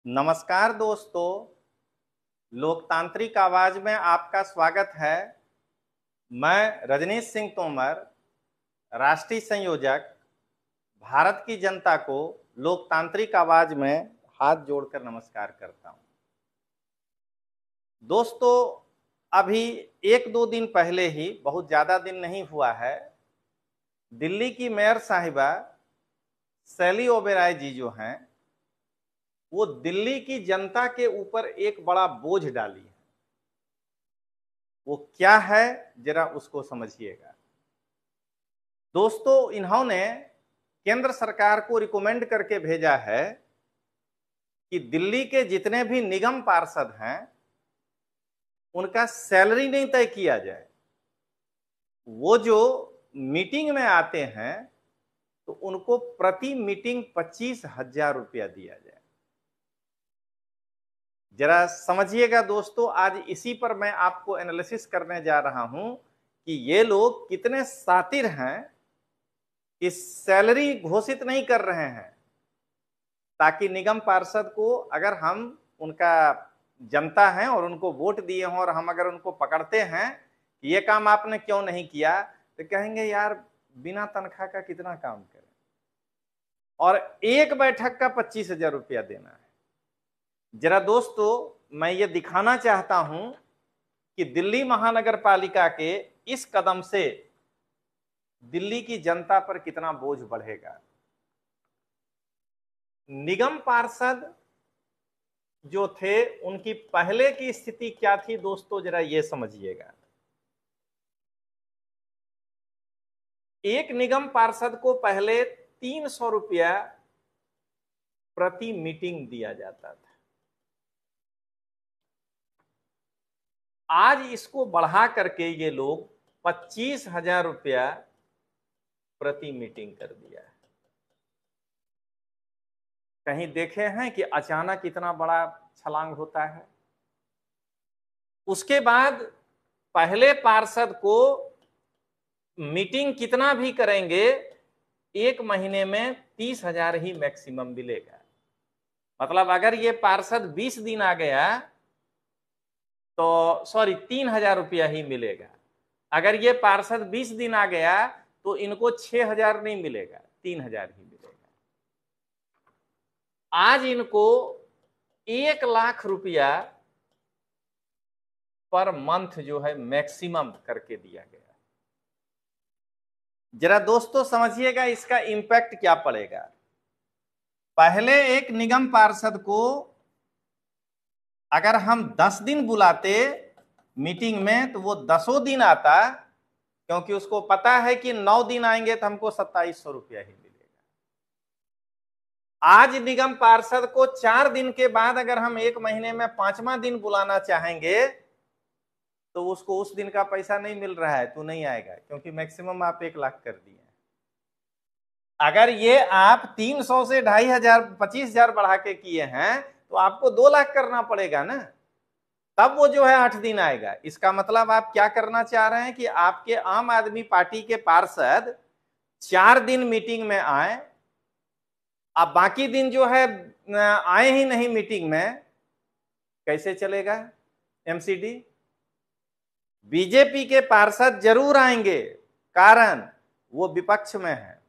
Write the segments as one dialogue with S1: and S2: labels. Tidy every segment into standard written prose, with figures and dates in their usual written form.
S1: नमस्कार दोस्तों, लोकतांत्रिक आवाज में आपका स्वागत है। मैं रजनीश सिंह तोमर, राष्ट्रीय संयोजक, भारत की जनता को लोकतांत्रिक आवाज में हाथ जोड़कर नमस्कार करता हूं। दोस्तों, अभी एक दो दिन पहले ही, बहुत ज्यादा दिन नहीं हुआ है, दिल्ली की मेयर साहिबा शैली ओबेरॉय जी जो हैं, वो दिल्ली की जनता के ऊपर एक बड़ा बोझ डाली है। वो क्या है, जरा उसको समझिएगा। दोस्तों, इन्होंने केंद्र सरकार को रिकमेंड करके भेजा है कि दिल्ली के जितने भी निगम पार्षद हैं, उनका सैलरी नहीं तय किया जाए। वो जो मीटिंग में आते हैं तो उनको प्रति मीटिंग 25,000 रुपया दिया जाए। जरा समझिएगा दोस्तों, आज इसी पर मैं आपको एनालिसिस करने जा रहा हूं कि ये लोग कितने शातिर हैं कि सैलरी घोषित नहीं कर रहे हैं, ताकि निगम पार्षद को, अगर हम उनका जनता हैं और उनको वोट दिए हों और हम अगर उनको पकड़ते हैं कि ये काम आपने क्यों नहीं किया, तो कहेंगे यार बिना तनख्वाह का कितना काम करें, और एक बैठक का 25,000 रुपया देना है। जरा दोस्तों, मैं ये दिखाना चाहता हूं कि दिल्ली महानगर पालिका के इस कदम से दिल्ली की जनता पर कितना बोझ बढ़ेगा। निगम पार्षद जो थे, उनकी पहले की स्थिति क्या थी दोस्तों, जरा ये समझिएगा। एक निगम पार्षद को पहले 300 रुपया प्रति मीटिंग दिया जाता था। आज इसको बढ़ा करके ये लोग 25,000 रुपया प्रति मीटिंग कर दिया है। कहीं देखे हैं कि अचानक इतना बड़ा छलांग होता है? उसके बाद पहले पार्षद को मीटिंग कितना भी करेंगे, एक महीने में 30,000 ही मैक्सिमम मिलेगा। मतलब अगर ये पार्षद 20 दिन आ गया तो 3,000 रुपया ही मिलेगा। अगर ये पार्षद 20 दिन आ गया तो इनको 6,000 नहीं मिलेगा, 3,000 ही मिलेगा। आज इनको 1,00,000 रुपया पर मंथ जो है मैक्सिमम करके दिया गया। जरा दोस्तों समझिएगा इसका इंपैक्ट क्या पड़ेगा। पहले एक निगम पार्षद को अगर हम 10 दिन बुलाते मीटिंग में तो वो 10 दिन आता, क्योंकि उसको पता है कि 9 दिन आएंगे तो हमको 2700 रुपया ही मिलेगा। आज निगम पार्षद को 4 दिन के बाद अगर हम एक महीने में 5वां दिन बुलाना चाहेंगे तो उसको उस दिन का पैसा नहीं मिल रहा है, तो नहीं आएगा, क्योंकि मैक्सिमम आप 1,00,000 कर दिए। अगर ये आप 300 से 2,500 25,000 बढ़ा के किए हैं तो आपको 2,00,000 करना पड़ेगा ना, तब वो जो है 8 दिन आएगा। इसका मतलब आप क्या करना चाह रहे हैं कि आपके आम आदमी पार्टी के पार्षद 4 दिन मीटिंग में आए, अब बाकी दिन जो है आए ही नहीं मीटिंग में, कैसे चलेगा एमसीडी? बीजेपी के पार्षद जरूर आएंगे, कारण वो विपक्ष में है।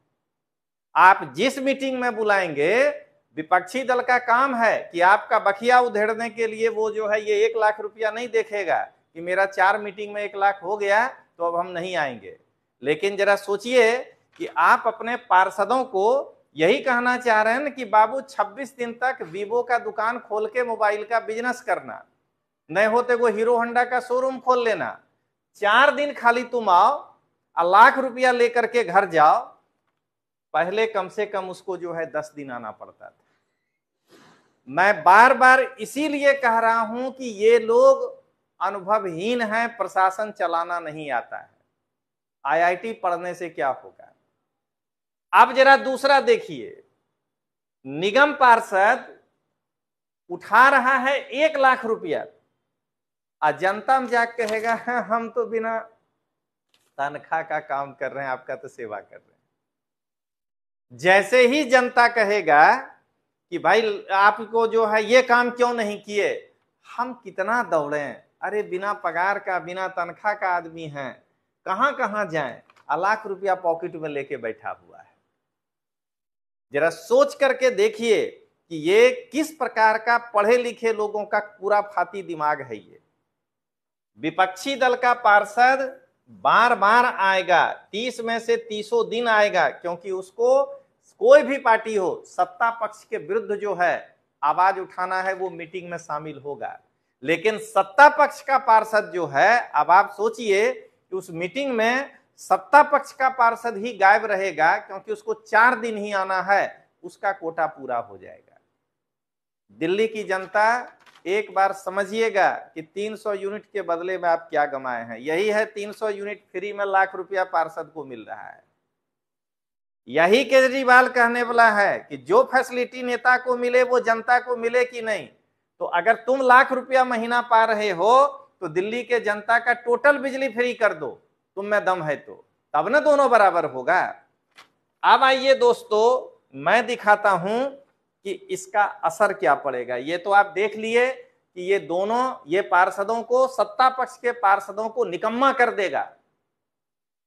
S1: आप जिस मीटिंग में बुलाएंगे, विपक्षी दल का काम है कि आपका बखिया उधेड़ने के लिए वो जो है ये 1,00,000 रुपया नहीं देखेगा कि मेरा 4 मीटिंग में 1,00,000 हो गया तो अब हम नहीं आएंगे। लेकिन जरा सोचिए कि आप अपने पार्षदों को यही कहना चाह रहे हैं ना कि बाबू 26 दिन तक वीवो का दुकान खोल के मोबाइल का बिजनेस करना, नहीं होते वो हीरो होंडा का शोरूम खोल लेना, 4 दिन खाली तुम आओ और 1,00,000 रुपया लेकर के घर जाओ। पहले कम से कम उसको जो है 10 दिन आना पड़ता था। मैं बार बार इसीलिए कह रहा हूं कि ये लोग अनुभवहीन हैं, प्रशासन चलाना नहीं आता है। आईआईटी पढ़ने से क्या होगा? अब जरा दूसरा देखिए, निगम पार्षद उठा रहा है 1,00,000 रुपया, और जनता में जाके कहेगा हम तो बिना तनख्वाह का काम कर रहे हैं, आपका तो सेवा कर रहे हैं। जैसे ही जनता कहेगा कि भाई आपको जो है ये काम क्यों नहीं किए। हम कितना दौड़े, अरे बिना पगार का बिना तनख्वाह का आदमी है, कहां कहां जाएं, लाख रुपया पॉकेट में लेके बैठा हुआ है। जरा सोच करके देखिए कि ये किस प्रकार का पढ़े लिखे लोगों का पूरा फाती दिमाग है। ये विपक्षी दल का पार्षद बार बार आएगा, 30 में से 30 दिन आएगा, क्योंकि उसको कोई भी पार्टी हो सत्ता पक्ष के विरुद्ध जो है आवाज उठाना है, वो मीटिंग में शामिल होगा। लेकिन सत्ता पक्ष का पार्षद जो है, अब आप सोचिए कि उस मीटिंग में सत्ता पक्ष का पार्षद ही गायब रहेगा, क्योंकि उसको 4 दिन ही आना है, उसका कोटा पूरा हो जाएगा। दिल्ली की जनता एक बार समझिएगा कि 300 यूनिट के बदले में आप क्या गंवाए हैं। यही है 300 यूनिट फ्री में लाख रुपया पार्षद को मिल रहा है। यही केजरीवाल कहने वाला है कि जो फैसिलिटी नेता को मिले वो जनता को मिले कि नहीं। तो अगर तुम लाख रुपया महीना पा रहे हो तो दिल्ली के जनता का टोटल बिजली फ्री कर दो, तुम में दम है तो, तब ना दोनों बराबर होगा। अब आइए दोस्तों, मैं दिखाता हूं कि इसका असर क्या पड़ेगा। ये तो आप देख लिए कि ये दोनों, ये पार्षदों को, सत्ता पक्ष के पार्षदों को निकम्मा कर देगा।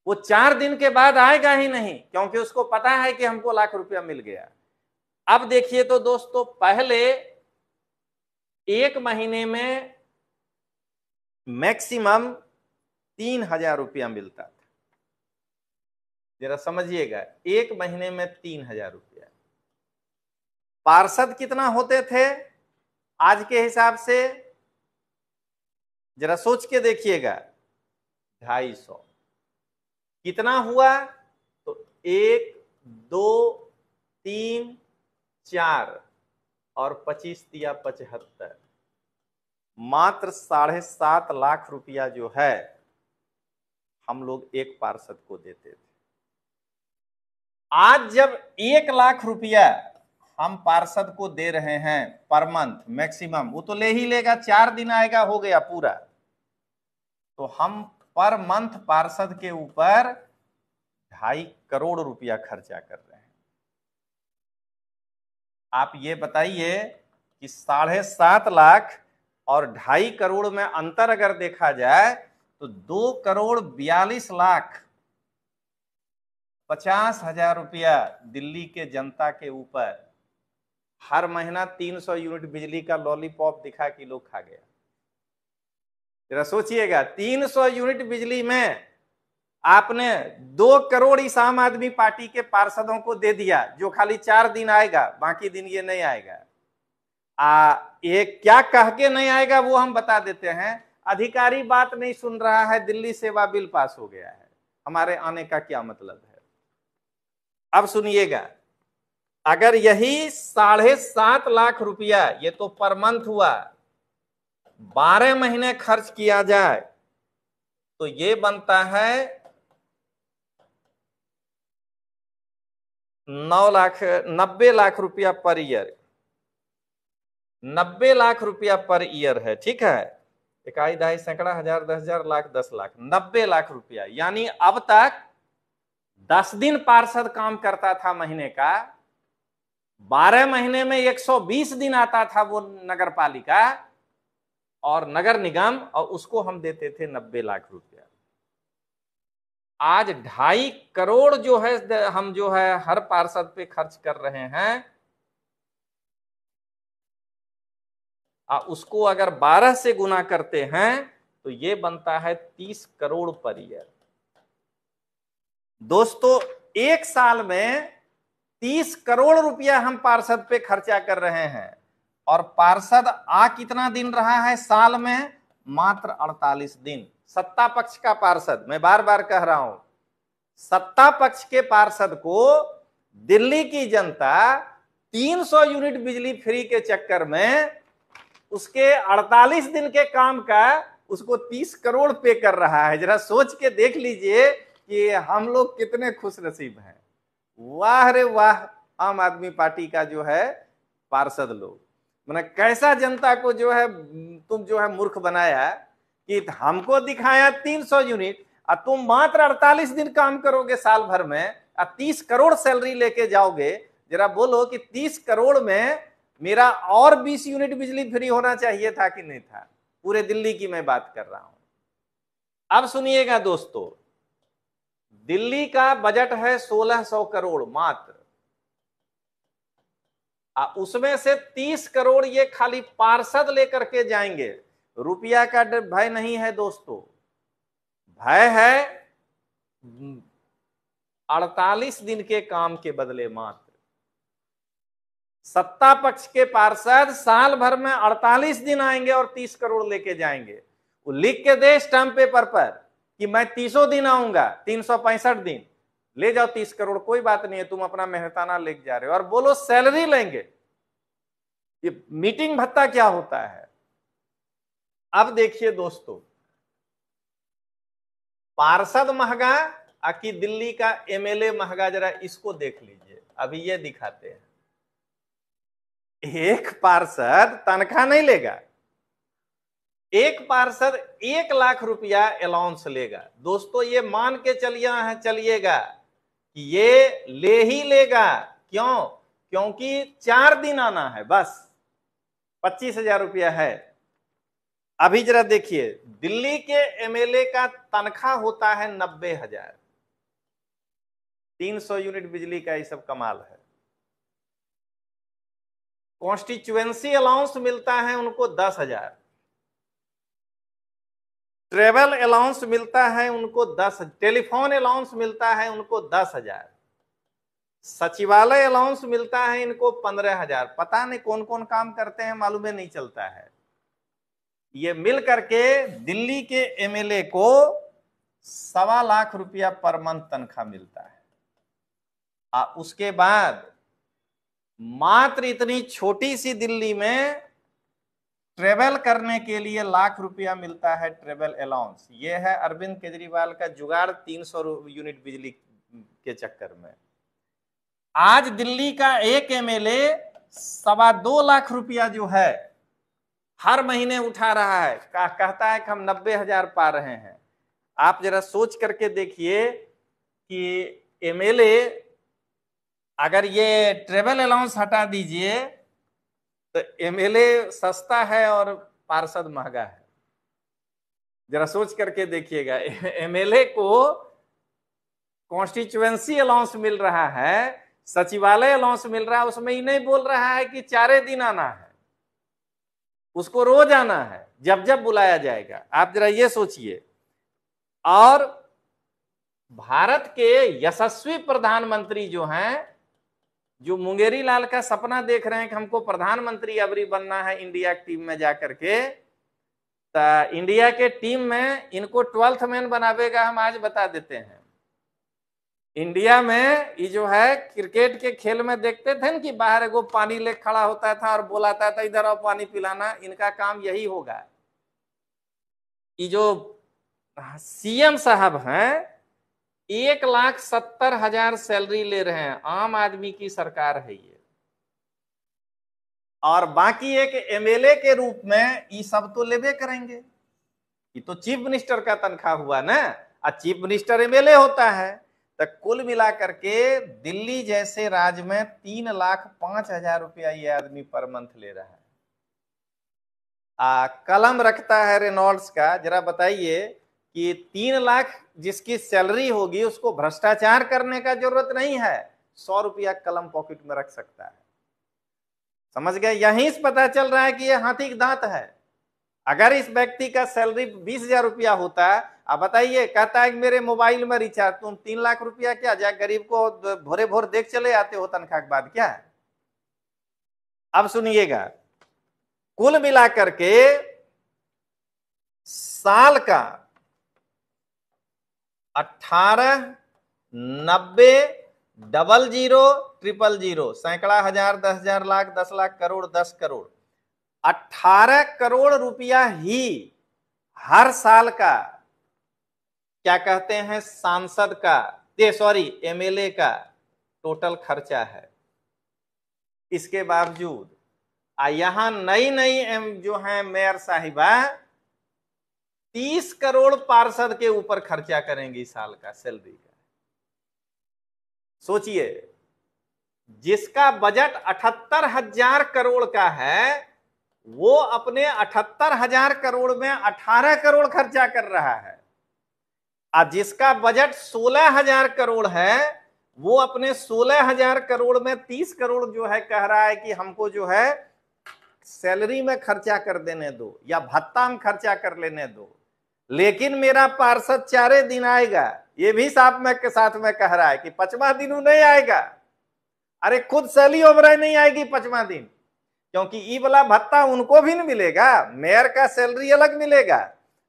S1: वो 4 दिन के बाद आएगा ही नहीं, क्योंकि उसको पता है कि हमको लाख रुपया मिल गया। अब देखिए तो दोस्तों, पहले 1 महीने में मैक्सिमम 3,000 रुपया मिलता था। जरा समझिएगा, 1 महीने में 3,000 रुपया। पार्षद कितना होते थे आज के हिसाब से, जरा सोच के देखिएगा, 250। कितना हुआ तो 1, 2, 3, 4 और 25 दिया 75। मात्र 7.5 लाख रुपया जो है हम लोग एक पार्षद को देते थे। आज जब 1 लाख रुपया हम पार्षद को दे रहे हैं पर मंथ मैक्सिमम, वो तो ले ही लेगा, 4 दिन आएगा, हो गया पूरा। तो हम पर मंथ पार्षद के ऊपर 2.5 करोड़ रुपया खर्चा कर रहे हैं। आप ये बताइए कि 7.5 लाख और 2.5 करोड़ में अंतर अगर देखा जाए तो 2,42,50,000 रुपया दिल्ली के जनता के ऊपर हर महीना 300 यूनिट बिजली का लॉलीपॉप दिखा कि लोग खा गया। जरा सोचिएगा, 300 यूनिट बिजली में आपने 2 करोड़ इस आम आदमी पार्टी के पार्षदों को दे दिया, जो खाली 4 दिन आएगा, बाकी दिन ये नहीं आएगा। ये क्या कह के नहीं आएगा वो हम बता देते हैं। अधिकारी बात नहीं सुन रहा है, दिल्ली सेवा बिल पास हो गया है, हमारे आने का क्या मतलब है। अब सुनिएगा, अगर यही 7.5 लाख रुपया, ये तो पर मंथ हुआ, 12 महीने खर्च किया जाए तो ये बनता है 90 लाख रुपया पर ईयर। 90 लाख रुपया पर ईयर है, ठीक है। 1, 2, सैकड़ा, हजार, 10,000, लाख, 10 लाख, 90 लाख रुपया। यानी अब तक 10 दिन पार्षद काम करता था महीने का, 12 महीने में 120 दिन आता था वो नगर पालिका और नगर निगम, और उसको हम देते थे 90 लाख रुपया। आज 2.5 करोड़ जो है हम जो है हर पार्षद पे खर्च कर रहे हैं, उसको अगर 12 से गुना करते हैं तो ये बनता है 30 करोड़ पर ईयर। दोस्तों, 1 साल में 30 करोड़ रुपया हम पार्षद पे खर्चा कर रहे हैं, और पार्षद कितना दिन रहा है साल में, मात्र 48 दिन। सत्ता पक्ष का पार्षद, मैं बार बार कह रहा हूं, सत्ता पक्ष के पार्षद को दिल्ली की जनता 300 यूनिट बिजली फ्री के चक्कर में उसके 48 दिन के काम का उसको 30 करोड़ पे कर रहा है। जरा सोच के देख लीजिए कि हम लोग कितने खुश नसीब हैं। वाह रे वाह, आम आदमी पार्टी का जो है पार्षद लोग, मैंने कैसा जनता को जो है तुम जो है मूर्ख बनाया कि हमको दिखाया 300 यूनिट और तुम मात्र 48 दिन काम करोगे साल भर में और 30 करोड़ सैलरी लेके जाओगे। जरा बोलो कि 30 करोड़ में मेरा और 20 यूनिट बिजली फ्री होना चाहिए था कि नहीं था? पूरे दिल्ली की मैं बात कर रहा हूं। अब सुनिएगा दोस्तों, दिल्ली का बजट है 1600 करोड़ मात्र, उसमें से 30 करोड़ ये खाली पार्षद लेकर के जाएंगे। रुपया का भय नहीं है दोस्तों, भय है 48 दिन के काम के बदले मात्र। सत्ता पक्ष के पार्षद साल भर में 48 दिन आएंगे और 30 करोड़ लेके जाएंगे। वो लिख के दे स्टाम्प पेपर पर कि मैं 30 दिन आऊंगा, 365 दिन, ले जाओ 30 करोड़, कोई बात नहीं है, तुम अपना मेहनताना लेके जा रहे हो, और बोलो सैलरी लेंगे। ये मीटिंग भत्ता क्या होता है? अब देखिए दोस्तों, पार्षद महंगा कि दिल्ली का एमएलए महंगा, जरा इसको देख लीजिए। अभी ये दिखाते हैं, एक पार्षद तनख्वाह नहीं लेगा, एक पार्षद 1 लाख रुपया अलाउंस लेगा। दोस्तों ये मान के चलिएगा कि ये ले ही लेगा। क्यों? क्योंकि 4 दिन आना है, बस 25,000 रुपया है। अभी जरा देखिए, दिल्ली के एमएलए का तनख्वाह होता है 90,000, 300 यूनिट बिजली का, ये सब कमाल है। कॉन्स्टिट्यूएंसी अलाउंस मिलता है उनको 10,000, ट्रेवल अलाउंस मिलता है उनको 10, टेलीफोन अलाउंस मिलता है उनको 10,000, सचिवालय अलाउंस मिलता है इनको 15,000। पता नहीं कौन कौन काम करते हैं, मालूम नहीं चलता है। ये मिल करके दिल्ली के एमएलए को 1.25 लाख रुपया पर मंथ तनख्वाह मिलता है। उसके बाद मात्र इतनी छोटी सी दिल्ली में ट्रेवल करने के लिए 1 लाख रुपया मिलता है ट्रेवल अलाउंस। ये है अरविंद केजरीवाल का जुगाड़ 300 यूनिट बिजली के चक्कर में। आज दिल्ली का एक एमएलए 2.25 लाख रुपया जो है हर महीने उठा रहा है, कहता है कि हम 90,000 पा रहे हैं। आप जरा सोच करके देखिए कि एमएलए, अगर ये ट्रेवल अलाउंस हटा दीजिए तो एमएलए सस्ता है और पार्षद महंगा है। जरा सोच करके देखिएगा, एमएलए को कॉन्स्टिट्यूएंसी अलाउंस मिल रहा है, सचिवालय अलाउंस मिल रहा है, उसमें ही नहीं बोल रहा है कि 4 दिन आना है, उसको रोज आना है, जब जब बुलाया जाएगा। आप जरा ये सोचिए। और भारत के यशस्वी प्रधानमंत्री जो हैं, जो मुंगेरी लाल का सपना देख रहे हैं कि हमको प्रधानमंत्री अबरी बनना है इंडिया की टीम में जाकर के, तो इंडिया के टीम में इनको 12th मैन बनावेगा। हम आज बता देते हैं, इंडिया में ये जो है क्रिकेट के खेल में देखते थे ना कि बाहर एगो पानी ले खड़ा होता था और बोलाता था इधर आओ पानी पिलाना, इनका काम यही होगा। ये जो सीएम साहब हैं 1,70,000 सैलरी ले रहे हैं, आम आदमी की सरकार है ये। और बाकी एक एमएलए के रूप में ये सब तो लेबे करेंगे। ये तो चीफ मिनिस्टर का तनख्वाह हुआ ना, और चीफ मिनिस्टर एमएलए होता है। तो कुल मिलाकर के दिल्ली जैसे राज्य में 3,05,000 रुपया ये आदमी पर मंथ ले रहा है। कलम रखता है रेनॉल्ड्स का। जरा बताइए कि 3 लाख जिसकी सैलरी होगी उसको भ्रष्टाचार करने का जरूरत नहीं है, 100 रुपया कलम पॉकेट में रख सकता है। समझ गए? यहीं से पता चल रहा है कि ये हाथी का दांत है। अगर इस व्यक्ति का सैलरी 20,000 रुपया होता है, अब बताइए, कहता है कि मेरे मोबाइल में रिचार्ज, तुम 3 लाख रुपया क्या जा गरीब को भोरे भोर देख चले आते हो तनख्वाह के बाद क्या है? अब सुनिएगा, कुल मिलाकर के साल का 18,90,00,000,000, सैकड़ा हजार, 10,000, लाख, 10 लाख, करोड़, 10 करोड़, 18 करोड़ रुपया ही हर साल का, क्या कहते हैं, सांसद का, एमएलए का टोटल खर्चा है। इसके बावजूद यहां नई नई जो है मेयर साहिबा 30 करोड़ पार्षद के ऊपर खर्चा करेंगी साल का सैलरी का। सोचिए, जिसका बजट 78,000 करोड़ का है, वो अपने 78,000 करोड़ में 18 करोड़ खर्चा कर रहा है। और जिसका बजट 16,000 करोड़ है, वो अपने 16,000 करोड़ में 30 करोड़ जो है कह रहा है कि हमको जो है सैलरी में खर्चा कर देने दो या भत्ता में खर्चा कर लेने दो। लेकिन मेरा पार्षद 4 दिन आएगा, ये भी साहब में के साथ में कह रहा है कि 5वां दिन वो नहीं आएगा। अरे खुद शैली ओबराय नहीं आएगी 5वां दिन, क्योंकि ई वाला भत्ता उनको भी नहीं मिलेगा, मेयर का सैलरी अलग मिलेगा।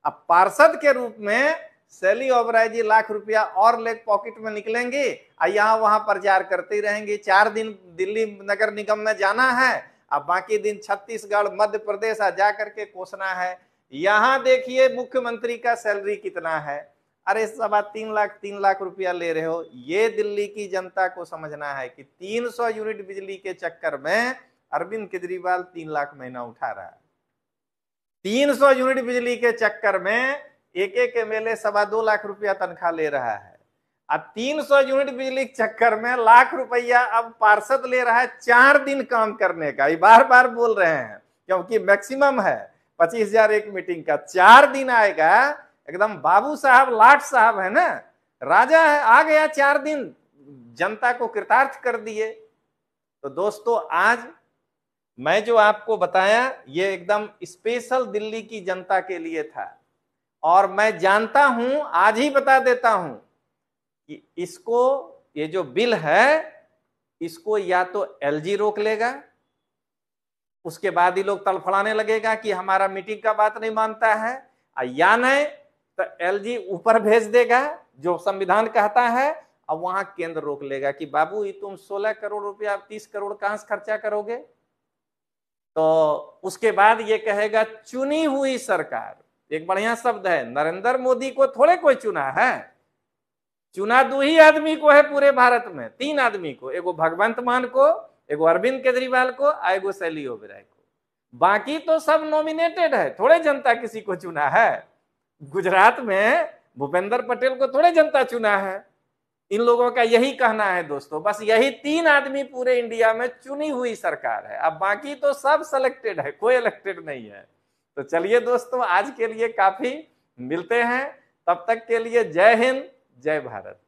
S1: अब पार्षद के रूप में शैली ओबराय जी लाख रुपया और लेग पॉकेट में निकलेंगे और यहाँ वहां प्रचार करते ही रहेंगे। 4 दिन दिल्ली नगर निगम में जाना है, अब बाकी दिन छत्तीसगढ़ मध्य प्रदेश जा करके कोसना है। यहां देखिए मुख्यमंत्री का सैलरी कितना है, अरे 3.25 लाख रुपया ले रहे हो। ये दिल्ली की जनता को समझना है कि 300 यूनिट बिजली के चक्कर में अरविंद केजरीवाल 3 लाख महीना उठा रहा है। 300 यूनिट बिजली के चक्कर में एक एमएलए 2.25 लाख रुपया तनख्वाह ले रहा है। अब 300 यूनिट बिजली के चक्कर में लाख रुपया अब पार्षद ले रहा है 4 दिन काम करने का। ये बार बार बोल रहे हैं क्योंकि मैक्सिमम है 25,000 एक मीटिंग का। 4 दिन आएगा, एकदम बाबू साहब लाट साहब है ना, राजा है, आ गया 4 दिन, जनता को कृतार्थ कर दिए। तो दोस्तों आज मैं जो आपको बताया ये एकदम स्पेशल दिल्ली की जनता के लिए था। और मैं जानता हूं, आज ही बता देता हूं कि इसको, ये जो बिल है इसको या तो एलजी रोक लेगा, उसके बाद ही लोग तड़फड़ाने लगेगा कि हमारा मीटिंग का बात नहीं मानता है, या नहीं तो एलजी ऊपर भेज देगा जो संविधान कहता है, अब वहां केंद्र रोक लेगा कि बाबू ये तुम 16 करोड़ रुपया 30 करोड़ कहां से खर्चा करोगे। तो उसके बाद ये कहेगा चुनी हुई सरकार, एक बढ़िया शब्द है, नरेंद्र मोदी को थोड़े कोई चुना है, चुना 2 ही आदमी को है पूरे भारत में, 3 आदमी को, एगो भगवंत मान को, एगो अरविंद केजरीवाल को, एगो शैली ओबराय को। बाकी तो सब नॉमिनेटेड है, थोड़े जनता किसी को चुना है। गुजरात में भूपेंद्र पटेल को थोड़े जनता चुना है। इन लोगों का यही कहना है दोस्तों, बस यही 3 आदमी पूरे इंडिया में चुनी हुई सरकार है, अब बाकी तो सब सिलेक्टेड है, कोई इलेक्टेड नहीं है। तो चलिए दोस्तों आज के लिए काफी, मिलते हैं, तब तक के लिए जय हिंद जय भारत।